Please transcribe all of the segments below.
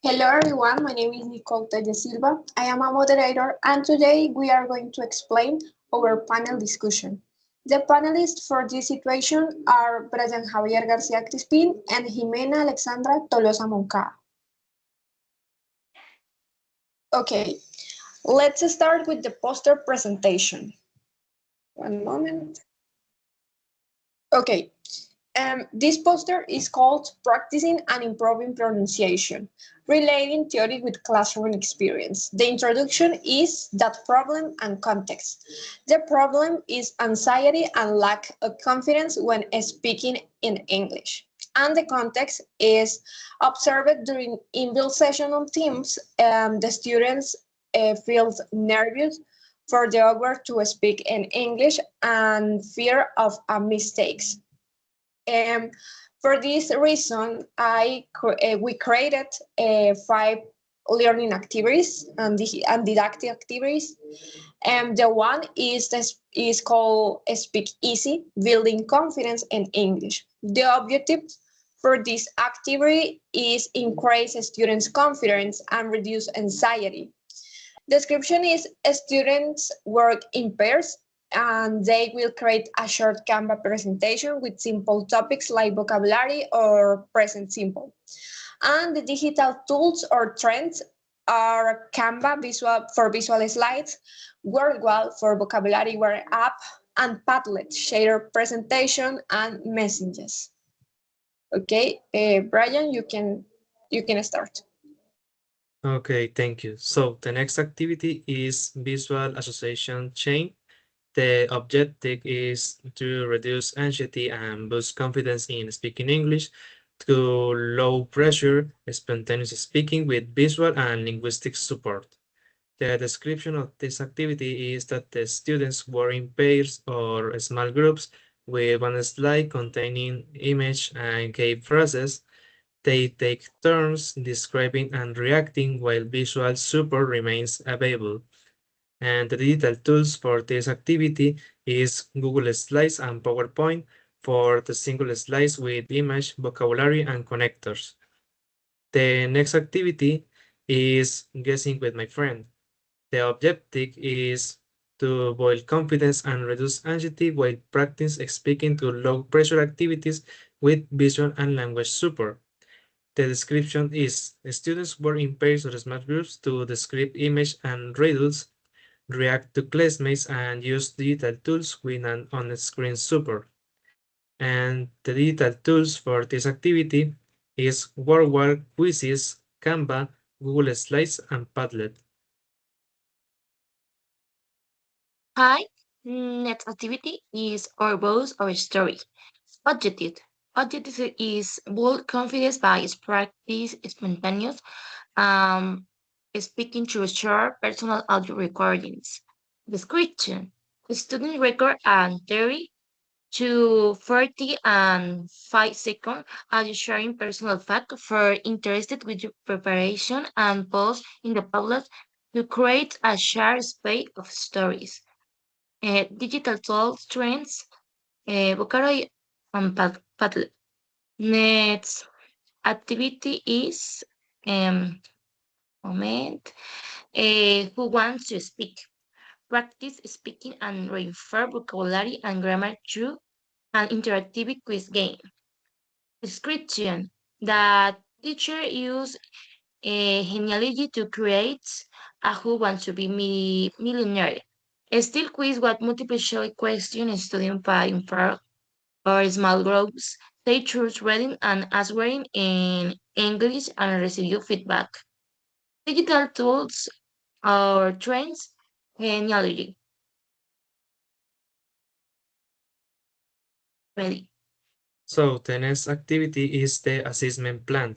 Hello everyone, my name is Nicole Telle Silva. I am a moderator and today we are going to explain our panel discussion. The panelists for this situation are Brian Javier Garcia Crispin and Jimena Alexandra Tolosa Moncada. Okay, let's start with the poster presentation. One moment. Okay, this poster is called Practicing and Improving Pronunciation, Relating Theory with Classroom Experience. The introduction is that problem and context. The problem is anxiety and lack of confidence when speaking in English. And the context is observed during inbuilt session on Teams. The students feel nervous for the awkward to speak in English and fear of mistakes. Um, for this reason, we created five learning activities and didactic activities. The one is called Speak Easy, Building Confidence in English. The objective for this activity is increase students' confidence and reduce anxiety. Description is students work in pairs and they will create a short Canva presentation with simple topics like vocabulary or present simple. And the digital tools or trends are Canva for visual slides, WordWall for vocabulary word app, and Padlet, share presentation and messages. Okay, Brian, you can start. Okay, thank you. So the next activity is visual association chain. The objective is to reduce anxiety and boost confidence in speaking English through low pressure, spontaneous speaking with visual and linguistic support. The description of this activity is that the students work in pairs or small groups with one slide containing image and key phrases. They take turns describing and reacting while visual support remains available. And the digital tools for this activity is Google Slides and PowerPoint for the single slides with image, vocabulary, and connectors. The next activity is guessing with my friend. The objective is to build confidence and reduce anxiety while practice speaking to low pressure activities with visual and language support. The description is students work in pairs or small groups to describe image and riddles, react to classmates, and use digital tools with an on-screen support. And the digital tools for this activity is WordWall, Quizzes, Canva, Google Slides, and Padlet. Hi, next activity is our voice or story. Objective. Objective is build confidence by practice spontaneous, um, speaking through short personal audio recordings. Description. The student record and 30 to 40 and 5 second audio sharing personal fact for interested with your preparation and post in the public to create a shared space of stories. Digital tools, trends, vocabulary, and Padlet. Next activity is moment. Who wants to speak? Practice speaking and reinforce vocabulary and grammar through an interactive quiz game. Description: the teacher used a genealogy to create a Who Wants to Be Millionaire. Still quiz what multiple choice questions studying by improv or small groups. They choose reading and answering in English and receive feedback. Digital tools or trends, genealogy. Ready. So the next activity is the assessment plan,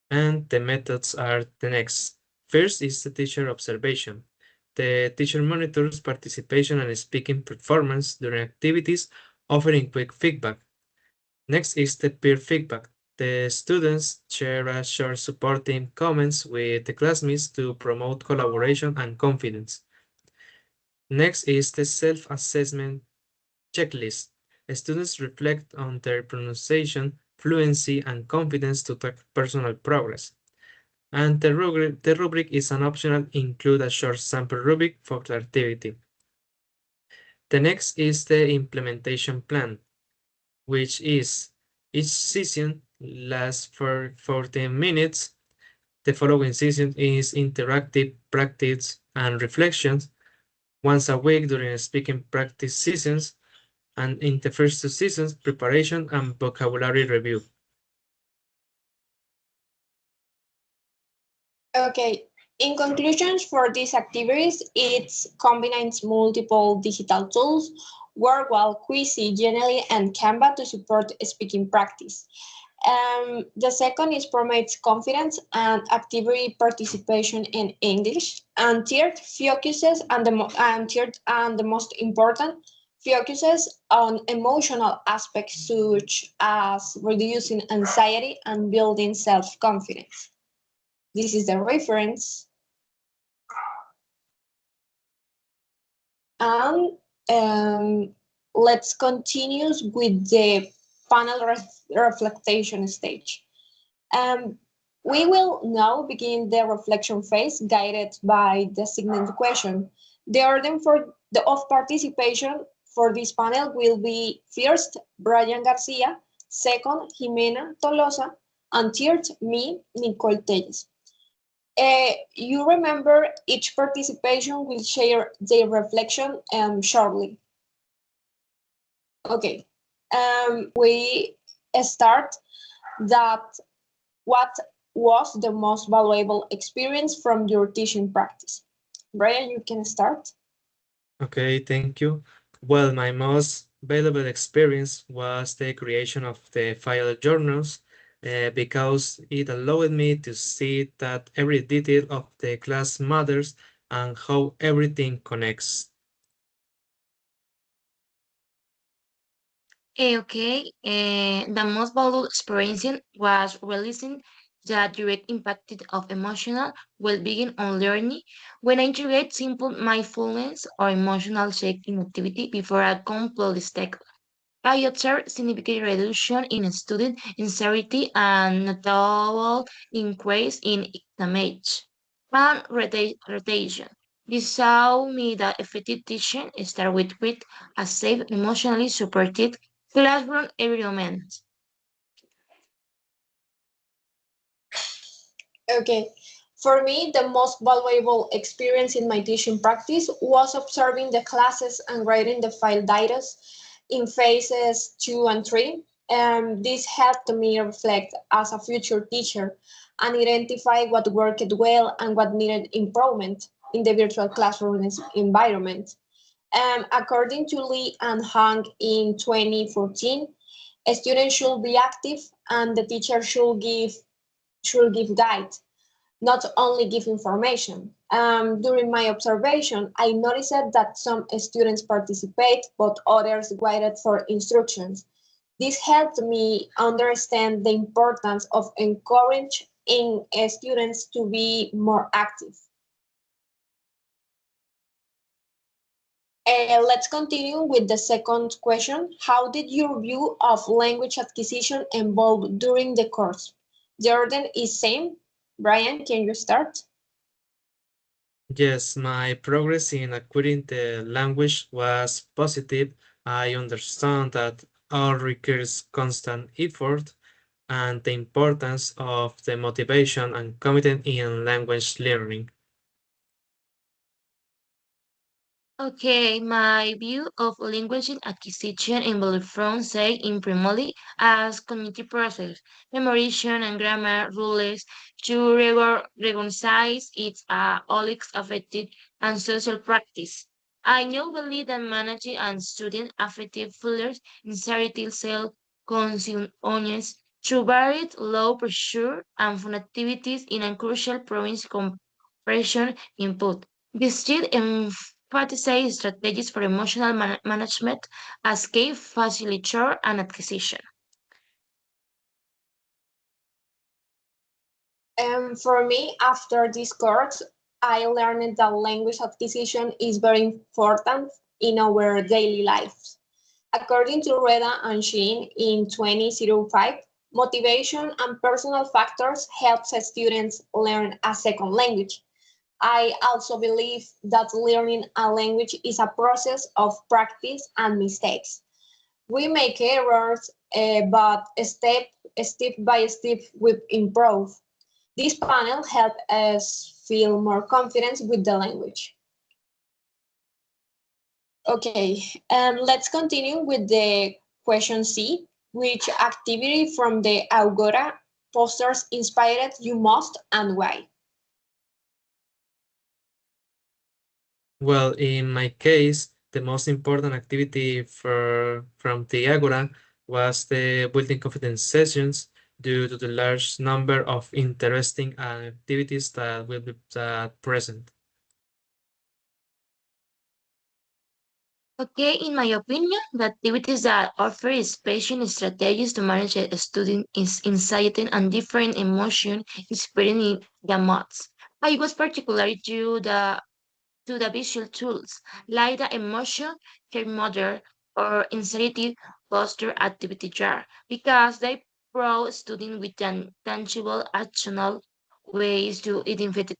and the methods are the next. First is the teacher observation. The teacher monitors participation and speaking performance during activities, offering quick feedback. Next is the peer feedback. The students share a short supporting comments with the classmates to promote collaboration and confidence. Next is the self-assessment checklist. Students reflect on their pronunciation, fluency, and confidence to track personal progress. And the rubric is an optional include a short sample rubric for the activity. The next is the implementation plan, which is each session lasts for 14 minutes. The following session is interactive practice and reflections once a week during speaking practice sessions, and in the first two seasons, preparation and vocabulary review. Okay, in conclusions for these activities, it combines multiple digital tools, work while Quizy, Genially, and Canva to support speaking practice. The second is promotes confidence and activity participation in English. And third focuses and the most important focuses on emotional aspects such as reducing anxiety and building self-confidence. This is the reference. And let's continue with the panel reflection stage. We will now begin the reflection phase guided by the segment question. The order of participation for this panel will be first, Brian Garcia, second, Jimena Tolosa, and third, me, Nicole Telles. You remember each participation will share their reflection shortly. Okay, we start that what was the most valuable experience from your teaching practice? Brian, you can start. Okay, thank you. Well, my most valuable experience was the creation of the file journals because it allowed me to see that every detail of the class matters and how everything connects. The most valuable experience was realizing the direct impact of emotional well-being on learning when I integrate simple mindfulness or emotional checking activity before a complex text. I observed significant reduction in student anxiety and notable increase in damage and rotation. This showed me that effective teaching starts with a safe, emotionally supported classroom environment. Okay. For me, the most valuable experience in my teaching practice was observing the classes and writing the file data in phases 2 and 3. This helped me reflect as a future teacher and identify what worked well and what needed improvement in the virtual classroom environment. According to Lee and Hang in 2014, a student should be active and the teacher should give guide, not only give information. During my observation, I noticed that some students participate, but others waited for instructions. This helped me understand the importance of encouraging students to be more active. Let's continue with the second question. How did your view of language acquisition evolve during the course? The order is same. Brian, can you start? Yes, my progress in acquiring the language was positive. I understand that all requires constant effort and the importance of the motivation and commitment in language learning. Okay, my view of language acquisition involves from say in primarily as cognitive process, memorization and grammar rules to recognize its all its affected and social practice. I now believe that managing and studying affective failures in certain self conscious through varied low pressure and fun activities in a crucial province compression input. This still emphasizes strategies for emotional management, escape, facilitator, and acquisition. For me, after this course, I learned that language acquisition is very important in our daily lives. According to Reda and Sheen in 2005, Motivation and personal factors helps students learn a second language. I also believe that learning a language is a process of practice and mistakes. We make errors, but step by step we improve. This panel helps us feel more confident with the language. Okay, let's continue with the question C. Which activity from the Agora posters inspired you most and why? Well, in my case, the most important activity from the Agora was the building confidence sessions due to the large number of interesting activities that will be present. Okay, in my opinion, the activities that offer special strategies to manage a student is anxiety and different emotion experiencing the mods. I was particularly to the visual tools like the emotion thermometer or anxiety poster activity jar because they provide students with tangible actionable ways to identify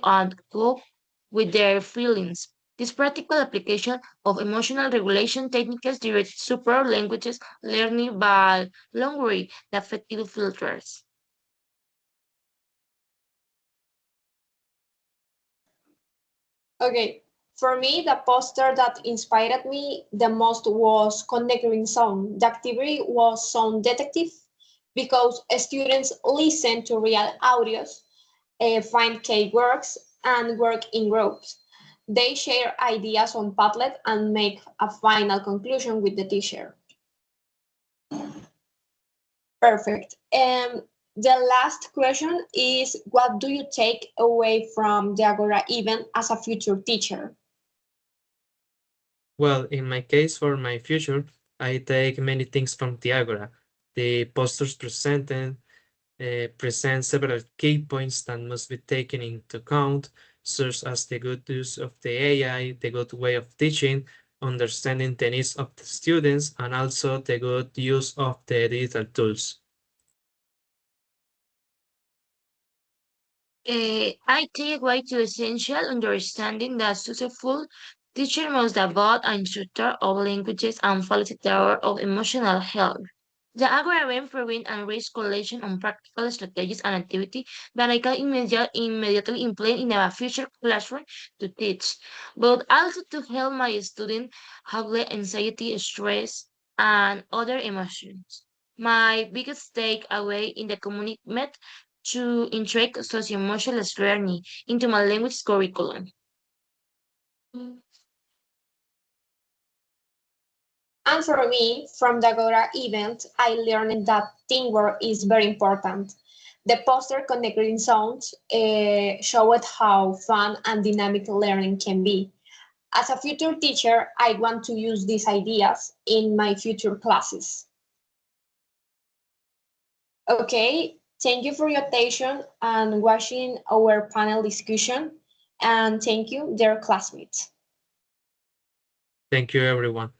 and cope with their feelings. This practical application of emotional regulation techniques directs super languages learning by lowering the affective filters. Okay, for me, the poster that inspired me the most was Connecting Sound. The activity was Sound Detective because students listen to real audios, find keywords, and work in groups. They share ideas on Padlet and make a final conclusion with the teacher. Perfect. And the last question is, what do you take away from the Agora event as a future teacher? Well, in my case, for my future, I take many things from the Agora. The posters presented present several key points that must be taken into account, such as the good use of the AI, the good way of teaching, understanding the needs of the students, and also the good use of the digital tools. I take away to essential understanding that successful teacher must develop an instructor of languages and facilitator of emotional health. The algorithm prevent and risk collection on practical strategies and activity that I can immediately implement in a future classroom to teach, but also to help my students handle anxiety, stress, and other emotions. My biggest takeaway in the commitment to integrate socio-emotional learning into my language curriculum. And for me, from the Agora event, I learned that teamwork is very important. The poster Connecting Sounds showed how fun and dynamic learning can be. As a future teacher, I want to use these ideas in my future classes. Okay, thank you for your attention and watching our panel discussion. And thank you, dear classmates. Thank you, everyone.